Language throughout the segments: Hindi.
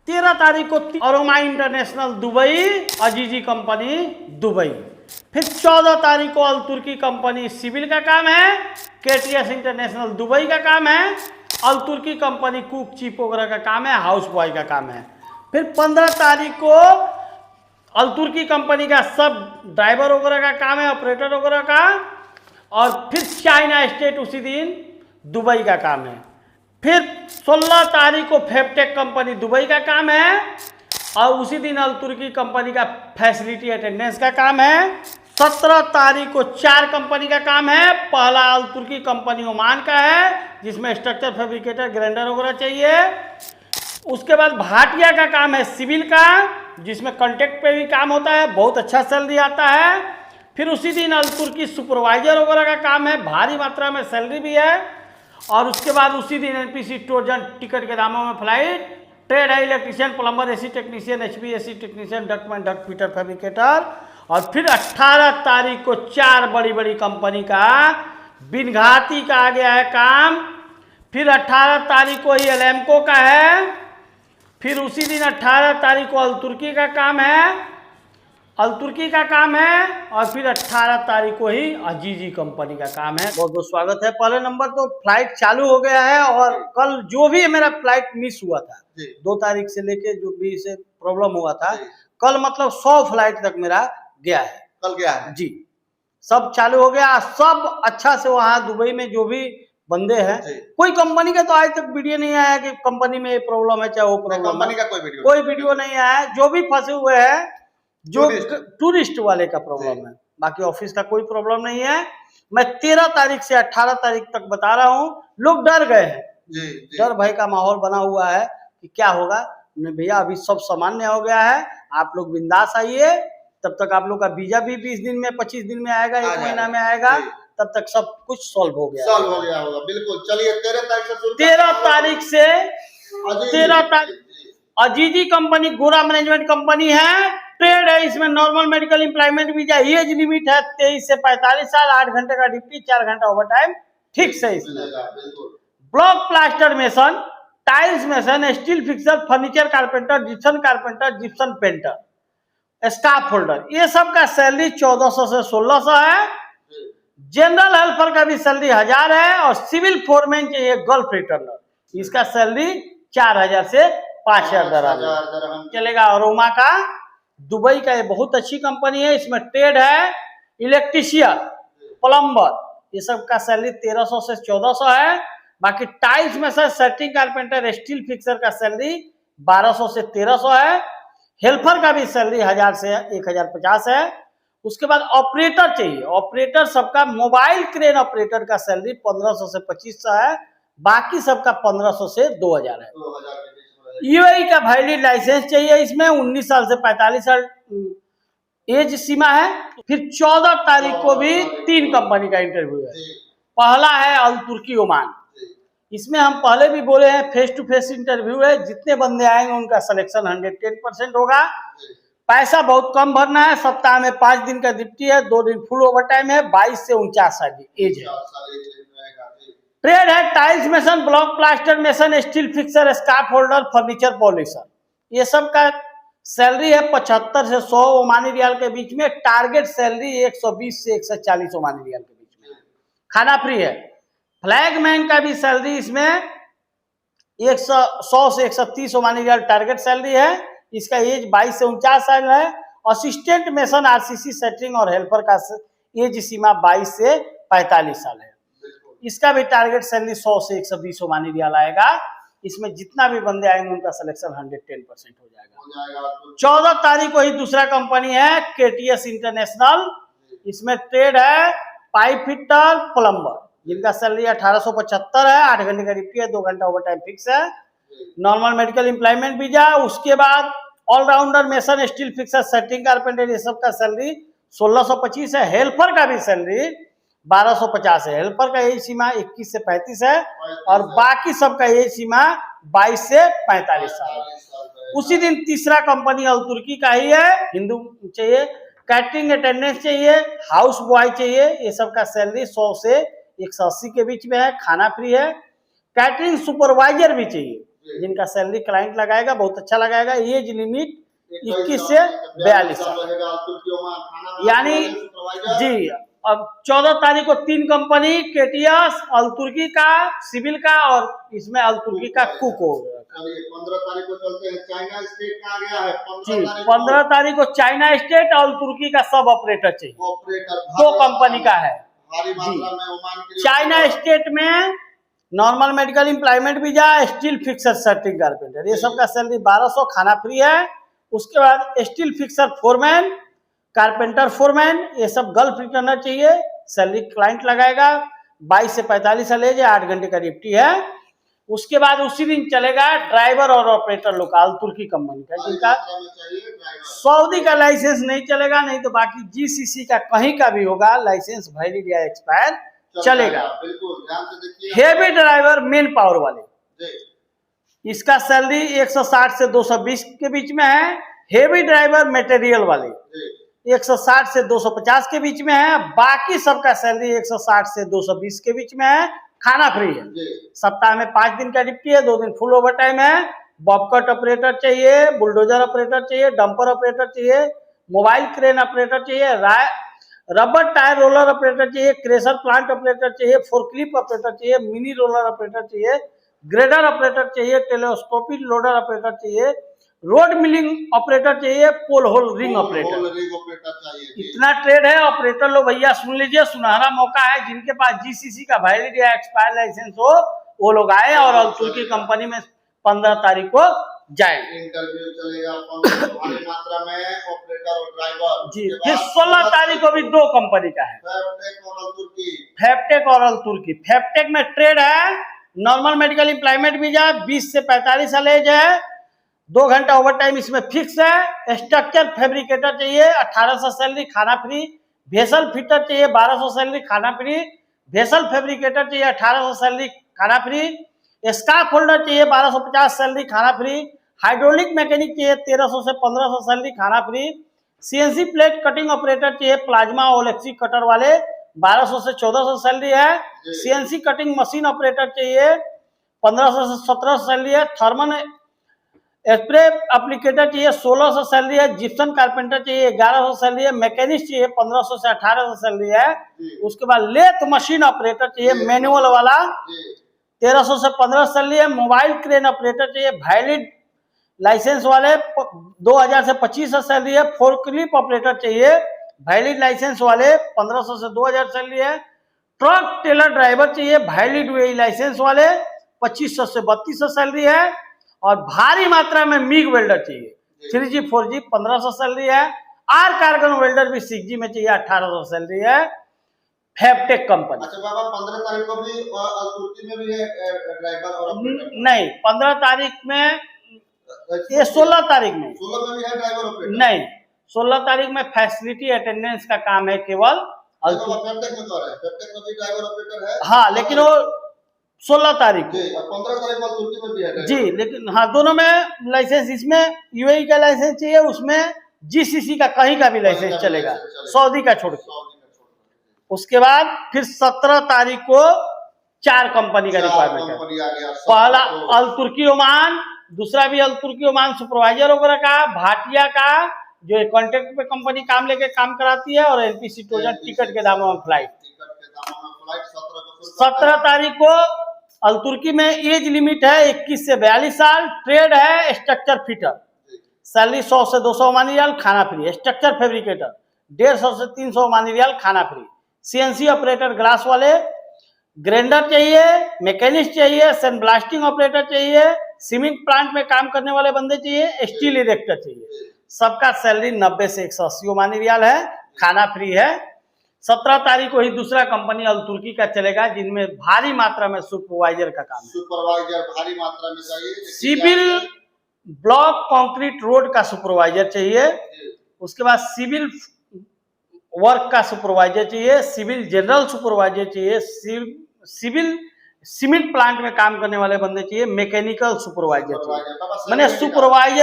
13 तारीख को aroma international Dubai, अजीजी company Dubai. फिर 14 तारीख को अल तुर्की कंपनी सिविल का काम है, केटीएस इंटरनेशनल दुबई का काम है, अल तुर्की कंपनी कुक चीफ वगैरह का काम है, हाउस बॉय का काम है। फिर 15 तारीख को अल तुर्की कंपनी का सब ड्राइवर वगैरह का काम है, ऑपरेटर वगैरह का। और फिर चाइना स्टेट उसी दिन दुबई का काम है। फिर 16 तारीख को फेबटेक कंपनी दुबई का काम है और उसी दिन अल तुर्की कंपनी का फैसिलिटी अटेंडेंस का काम है। 17 तारीख को 4 कंपनी का काम है। पहला अल तुर्की कंपनी ओमान का है जिसमें स्ट्रक्चर फैब्रिकेटर ग्राइंडर वगैरह चाहिए। उसके बाद भाटिया का काम है सिविल का, जिसमें कॉन्ट्रैक्ट पे भी काम होता है, बहुत अच्छा सैलरी आता है। फिर उसी दिन अल तुर्की सुपरवाइजर वगैरह का काम है, भारी मात्रा में सैलरी भी है। और उसके बाद उसी दिन एनपीसी ट्रोजन टिकट के दामों में फ्लाइट। ट्रेड है electrician, plumber, AC technician, HVAC technician, ductman, duct fitter, fabricator. और फिर 18 तारीख को 4 बड़ी बड़ी कंपनी का बिनघाती का आ गया है काम। फिर 18 तारीख को ही एलएमको का है। फिर उसी दिन 18 तारीख को अल तुर्की का काम है, अल तुर्की का काम है। और फिर 18 तारीख को ही अजीजी कंपनी का काम है। बहुत बहुत स्वागत है। पहले नंबर तो फ्लाइट चालू हो गया है और कल जो भी मेरा फ्लाइट मिस हुआ था 2 तारीख से लेके जो भी से प्रॉब्लम हुआ था, कल मतलब 100 फ्लाइट तक मेरा गया है, कल गया है जी। सब चालू हो गया, सब अच्छा से। वहाँ दुबई में जो भी बंदे हैं, कोई कंपनी का तो आज तक वीडियो नहीं आया कि कंपनी में ये प्रॉब्लम है चाहे वो प्रॉब्लम, कंपनी का कोई वीडियो नहीं आया। जो भी फंसे हुए हैं जो टूरिस्ट वाले का प्रॉब्लम है, बाकी ऑफिस का कोई प्रॉब्लम नहीं है। मैं 13 तारीख से 18 तारीख तक बता रहा हूँ। लोग डर गए हैं, डर भय का माहौल बना हुआ है कि क्या होगा। भैया अभी सब सामान्य हो गया है, आप लोग बिंदास आइए। तब तक आप लोग का वीजा भी 20 दिन में 25 दिन में आएगा, 1 महीना में आएगा। तब तक सब कुछ सॉल्व हो गया होगा। बिल्कुल, चलिए 13 तारीख से 13 तारीख से 13 तारीख अजीजी कंपनी गोरा मैनेजमेंट कंपनी है। ट्रेड है, इसमें normal medical employment visa, age limit है 23 से 45 साल, 8 घंटे का ड्यूटी, 4 घंटा ओवर टाइम फिक्स है इसमें। Block plaster mason, tiles mason, steel fixer, furniture carpenter, Gipson carpenter, Gipson painter, staff holder, ये सब का सैलरी 1400 से 1600 है। जनरल हेल्पर का भी सैलरी 1000 है। और सिविल फोरमैन चाहिए गल्फ रिटर्नर, इसका सैलरी 4000 से 5000 दरहम चलेगा। अरोमा का दुबई का ये बहुत अच्छी कंपनी है। इसमें ट्रेड है इलेक्ट्रीशियन, प्लम्बर, ये सब का सैलरी 1300 से 1400 है। बाकी टाइल्स में से सेटिंग कारपेंटर, स्टील फिक्सर का सैलरी 1200 से 1300 है। हेल्पर का भी सैलरी 1000 से 1050 है। उसके बाद ऑपरेटर चाहिए, ऑपरेटर सबका मोबाइल क्रेन ऑपरेटर का सैलरी 1500 से 2500 है। बाकी सबका 1500 से 2000 है। यूएई का वैलिड लाइसेंस चाहिए। इसमें 19 साल से 45 साल एज सीमा है। फिर 14 तारीख को भी 3 कंपनी का इंटरव्यू है। पहला है अल तुर्की ओमान, इसमें हम पहले भी बोले हैं फेस टू फेस इंटरव्यू है। जितने बंदे आएंगे उनका सिलेक्शन 110% होगा। पैसा बहुत कम भरना है। सप्ताह में 5 दिन का ड्यूटी है, 2 दिन फुल ओवर टाइम है। 22 से 49 साल एज है। ट्रेड है tiles mason, block plaster mason, steel fixer, scarf holder, furniture polisher, ये सब का सैलरी है 75 से 100 ओमानी रियाल के बीच में। टारगेट सैलरी 120 से 140 ओमानी रियाल के बीच में। खाना फ्री है। फ्लैगमैन का भी सैलरी इसमें 100 से 130 ओमानी रियाल टारगेट सैलरी है। इसका एज 22 से 49 साल है। असिस्टेंट मेसन, आरसीसी, सेटरिंग और हेल्पर का एज सीमा 22 से 45 साल है। इसका भी टारगेट सैलरी 100 से 120 ओमानी रियाल आएगा। इसमें जितना भी बंदे आएंगे उनका सिलेक्शन 110% हो जाएगा। 14 तारीख को ही दूसरा कंपनी है केटीएस इंटरनेशनल। इसमें ट्रेड है पाइप फिटर, प्लम्बर, जिनका सैलरी 1875 है। 8 घंटे का ड्यूटी है, 2 घंटा ओवर टाइम फिक्स है। Normal medical employment visa. उसके बाद all rounder mason, steel fixer, setting carpenter, ये सब का सैलरी 1625 है। हेल्पर का भी सैलरी 1250 है। हेल्पर का एज सीमा 21 से 35 है और बाकी सबका एज सीमा 22 से 45 साल है। उसी दिन तीसरा कंपनी अल तुर्की का ही है। हिंदू चाहिए, कैटरिंग अटेंडेंस चाहिए, हाउस बॉय चाहिए, ये सब का सैलरी 100 से 180 के बीच में है। खाना फ्री है। कैटरिंग सुपरवाइजर भी चाहिए, जिनका सैलरी क्लाइंट लगाएगा बहुत अच्छा लगाएगा। एज लिमिट 21 से 42 साल, रहेगा तुर्कियों में खाना बनाने यानी वाले सुपरवाइजर। जी। अब 14 तारीख को 3 कंपनी केटीएस, अल तुर्की का, सिविल का और इसमें अल तुर्की का कुक हो गया। चलिए 15 तारीख को चलते हैं, चाइना स्टेट का आ गया है। जी 15 तारीख को चाइना स्टेट और तुर्की का सब ऑपरेटर चाहिए, ऑपरेटर 2 कंपनी का है। भारी मात्रा में ओमान के लिए चाइना स्टेट में normal medical employment visa, steel fixer shirting carpenter, ये सब का सैलरी 1200, खाना फ्री है। उसके बाद steel fixer foreman, carpenter foreman, ये सब गल्फ रिटर्नर चाहिए, सैलरी क्लाइंट लगाएगा। 22 से 45 साल एज है, 8 घंटे का ड्यूटी है। उसके बाद उसी दिन चलेगा ड्राइवर और ऑपरेटर लोकल तुर्की कंपनी का, जिनका सऊदी का लाइसेंस नहीं चलेगा, नहीं तो बाकी जीसीसी का कहीं का भी होगा लाइसेंस वैलिड या एक्सपायर चलेगा। बिल्कुल ध्यान से देखिए। हेवी ड्राइवर मेन पावर वाले, जी इसका सैलरी 160 से 220 के बीच में है। हेवी ड्राइवर मटेरियल वाले जी 160 से 250 के बीच में है। बाकी सबका सैलरी 160 से 220 के बीच में है। खाना फ्री है। जी सप्ताह में 5 दिन का ड्यूटी है, 2 दिन फुल ओवर टाइम है। बॉबकट ऑपरेटर चाहिए, बुलडोजर ऑपरेटर चाहिए, डंपर ऑपरेटर चाहिए, मोबाइल क्रेन ऑपरेटर चाहिए, रबर टायर रोलर ऑपरेटर चाहिए, क्रेशर प्लांट ऑपरेटर चाहिए, फोर्कलिफ्ट ऑपरेटर चाहिए, मिनी रोलर ऑपरेटर चाहिए, ग्रेडर ऑपरेटर चाहिए, टेलीस्कोपिक लोडर ऑपरेटर चाहिए, रोड मिलिंग ऑपरेटर चाहिए, pole hole ring operator. Ring operator चाहिए जी। इतना ट्रेड है। ऑपरेटर लोग भैया सुन लीजिए, सुनहरा मौका है। जिनके पास जीसीसी का वैलिड या एक्सपायर लाइसेंस हो वो लोग आए और अल तुर्की कंपनी में 15 तारीख को जाएंगे। इंटरव्यू चलेगा भारी मात्रा में ऑपरेटर और ड्राइवर जी। फिर 16 तारीख को भी 2 कंपनी का है, फैबटेक और अल तुर्की। फैबटेक और अल तुर्की। फैबटेक में ट्रेड है, नॉर्मल मेडिकल एम्प्लॉयमेंट वीजा, 20 से 45 साल एज है, 2 घंटा ओवर टाइम इसमें फिक्स है। स्ट्रक्चर फैब्रिकेटर चाहिए, 1800 सैलरी, खाना फ्री। वेसल फिटर चाहिए, 1200 सैलरी, खाना फ्री। वेसल फैब्रिकेटर चाहिए, 1800 सैलरी, खाना फ्री। स्कार्फ होल्डर चाहिए, 1250 सैलरी, खाना फ्री। हाइड्रोलिक मैकेनिक चाहिए, 1300 से 1500 सैलरी, खाना free. CNC plate cutting operator चाहिए, प्लाज्मा और इलेक्ट्री कटर वाले, 1200 से 1400 सैलरी है। सीएनसी कटिंग मशीन ऑपरेटर चाहिए, 1500 से 1700 सैलरी है। थर्मल स्प्रे एप्लीकेटर चाहिए, 1600 सैलरी है। जिप्सन कारपेंटर चाहिए, 1100 सैलरी है। मैकेनिस्ट चाहिए, 1500 से 1800 सैलरी है। उसके बाद लेथ मशीन ऑपरेटर चाहिए, मैनुअल वाला, 1300 से 1500 सैलरी है। मोबाइल क्रेन ऑपरेटर चाहिए, वैलिड लाइसेंस वाले, 2000 से 2500 सैलरी है। फोर्कलिफ्ट ऑपरेटर चाहिए, वैलिड लाइसेंस वाले, 1500 से 2000 सैलरी है। ट्रक टेलर ड्राइवर चाहिए, वैलिड वे लाइसेंस वाले, 2500 से 3200 सैलरी है। और भारी मात्रा में मिग वेल्डर चाहिए, 3G 4G, 1500 सैलरी है। आर कार्गन वेल्डर भी 6G में चाहिए, 1800 सैलरी है। फैबटेक कंपनी। अच्छा बाबा 15 तारीख को भी अल तुर्की में भी है ड्राइवर और ऑपरेटर? नहीं, 15 तारीख में, ये 16 तारीख में। 16 में भी है ड्राइवर ऑपरेटर? नहीं, 16 तारीख में फैसिलिटी अटेंडेंस का काम है केवल। फैबटेक में तो है, फैबटेक में भी ड्राइवर ऑपरेटर है। हाँ, लेकिन वो 16 तारीख को। जी, और 15 तारीख को अल तुर्की में भी है जी, लेकिन हाँ दोनों में लाइसेंस, इसमें यूएई का लाइसेंस चाहिए, उसमें जीसीसी का कहीं का भी लाइसेंस चलेगा, सऊदी का छोड़ के। उसके बाद फिर 17 तारीख को 4 कंपनी का रिक्वायरमेंट है। पहला अल तुर्की ओमान, दूसरा भी अल तुर्की ओमान सुपरवाइजर वगैरह का, भाटिया का जो कॉन्ट्रैक्ट पे कंपनी काम लेके काम कराती है, और एलपीसी टोजन टिकट के दामों में फ्लाइट। 17 तारीख को अल तुर्की में एज लिमिट है 21 से 42 साल। ट्रेड है स्ट्रक्चर फिटर, सैलरी 100 से 200 ओमानी रियाल, खाना फ्री। स्ट्रक्चर फैब्रिकेटर 150 से 300 ओमानी रियाल, खाना फ्री। सीएनसी ऑपरेटर ग्लास वाले, ग्राइंडर चाहिए, मैकेनिस्ट चाहिए, सैंड ब्लास्टिंग ऑपरेटर चाहिए, सीमेंट प्लांट में काम करने वाले बंदे चाहिए, स्टील इरेक्टर चाहिए। सबका सैलरी 90 से 180 ओमानी रियाल है, खाना फ्री है। 17 तारीख को ही दूसरा कंपनी अल तुर्की का चलेगा, जिनमें भारी मात्रा में सुपरवाइजर का काम है। सुपरवाइजर भारी मात्रा में चाहिए। सिविल ब्लॉक कंक्रीट रोड का सुपरवाइजर चाहिए। उसके बाद सिविल वर्क का सुपरवाइजर चाहिए, सिविल जनरल सुपरवाइजर चाहिए, सिविल सीमेंट प्लांट में काम करने वाले बंदे चाहिए, मैकेनिकल सुपरवाइजर चाहिए। सुपरवाइजर मैंने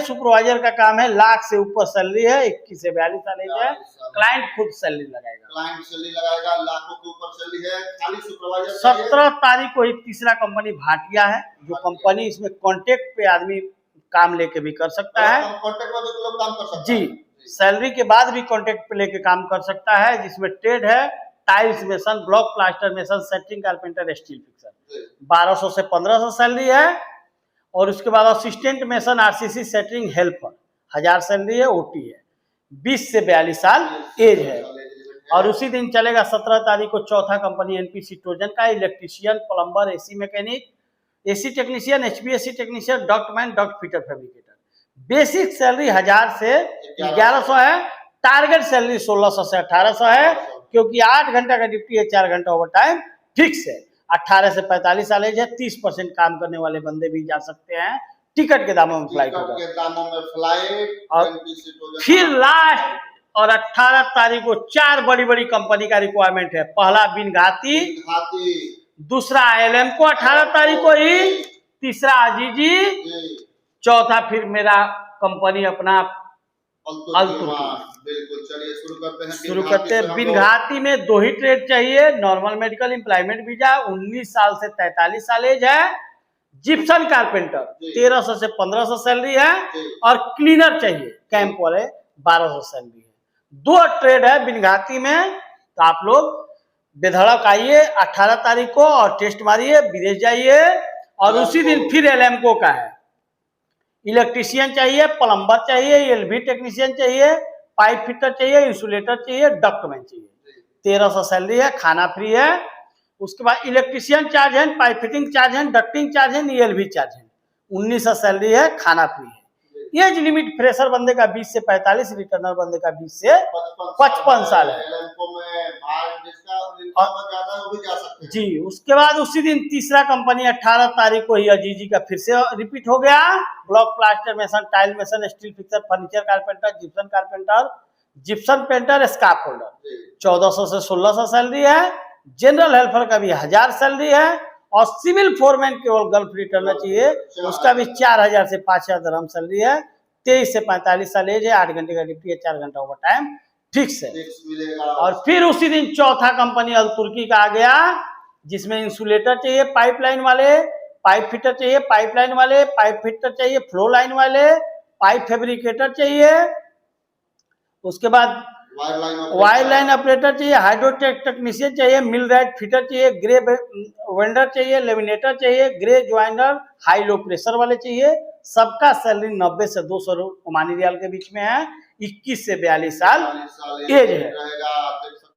सुपरवाइजर का काम है, लाख से ऊपर सैलरी है, 21 से 42 साल एज है, क्लाइंट खुद सैलरी लगाएगा, क्लाइंट सैलरी लगाएगा, लाखों के ऊपर सैलरी है, खाली सुपरवाइजर 17 तारीख को ही तीसरा कंपनी भाटिया है, जो कंपनी इसमें कॉन्टेक्ट पे आदमी काम लेके भी कर सकता है, कॉन्ट्रैक्ट में भी लोग काम कर सकते हैं जी, सैलरी के बाद भी कॉन्टेक्ट पे लेके काम कर सकता है, जिसमें ट्रेड है tiles mason, block plaster mason, setting carpenter, steel fixer. 1200 से 1500 सैलरी है, और उसके बाद असिस्टेंट मेसन, आरसीसी सेटरिंग हेल्पर 1000 सैलरी है, ओटी है, 20 से 42 साल एज है। और उसी दिन चलेगा 17 तारीख को चौथा कंपनी एनपीसी ट्रोजन का, electrician, plumber, AC mechanic, AC technician, HPAC technician, ductman, duct fitter, fabricator. Basic salary 1000 से 1100 है, टारगेट सैलरी 1600 से 1800 है, क्योंकि 8 घंटा का ड्यूटी है, 4 घंटा ओवर टाइम फिक्स है। 18 से 45 साल एज है, 30% काम करने वाले बंदे भी जा सकते हैं, टिकट के दामों में फ्लाइट होगा, के दामों में फ्लाइट। और फिर लास्ट और 18 तारीख को 4 बड़ी बड़ी कंपनी का रिक्वायरमेंट है। पहला बिनघाती, दूसरा एलएम को 18 तारीख को ही, तीसरा अजीजी, चौथा फिर मेरा कंपनी अपना बिल्कुल, चलिए शुरू करते हैं। बिनघाती में 2 ही ट्रेड चाहिए, नॉर्मल मेडिकल एम्प्लॉयमेंट वीजा, 19 साल से 43 साल एज है, जिप्सन कारपेंटर 1300 से 1500 सैलरी है, और क्लीनर चाहिए कैंप वाले 1200 सैलरी है। 2 ट्रेड है बिनघाती में, तो आप लोग बेधड़क आइए 18 तारीख को और टेस्ट मारिए, विदेश जाइए। और उसी दिन फिर एलएमको का है, इलेक्ट्रीशियन चाहिए, प्लम्बर चाहिए, एलवी टेक्नीशियन चाहिए, पाइप फिटर चाहिए, इंसुलेटर चाहिए, डक्टमैन चाहिए, 1300 सैलरी है, खाना फ्री है। उसके बाद इलेक्ट्रीशियन चार्ज है, पाइप फिटिंग चार्ज है, डक्टिंग चार्ज है, एलवी चार्ज है, 1900 सैलरी है, खाना फ्री है। एज लिमिट फ्रेशर बंदे का 20 से 45, रिटर्नर बंदे का 20 से 55 साल है जी। उसके बाद उसी दिन तीसरा कंपनी 18 तारीख को ही अजीजी का फिर से रिपीट हो गया, block plaster mason, tile mason, steel fixer, furniture carpenter, Gipson carpenter, Gipson painter, scarf holder 1400 से 1600 सैलरी है। जनरल हेल्पर का भी 1000 सैलरी है, और सिविल फोरमैन केवल गल्फ रिटर्नर चाहिए, उसका भी 4000 से 5000 दरहम सैलरी है, 23 से 45 साल एज है, 8 घंटे का ड्यूटी है, 4 घंटा ओवर टाइम फिक्स है। और फिर उसी दिन चौथा कंपनी अल तुर्की का आ गया, जिसमें इंसुलेटर चाहिए, पाइपलाइन वाले, पाइप फिटर चाहिए, पाइपलाइन वाले, पाइप फिटर चाहिए, फ्लो लाइन वाले, पाइप फैब्रिकेटर चाहिए, उसके बाद वायर लाइन ऑपरेटर चाहिए, हाइड्रोटेक टेक्नीशियन चाहिए, मिल राइट फिटर चाहिए, ग्रे वेंडर चाहिए, लेमिनेटर चाहिए, grey joiner, high low pressure वाले चाहिए। सबका सैलरी 90 से 200 ओमानी रियाल के बीच में है, 21 से 42 साल एज है।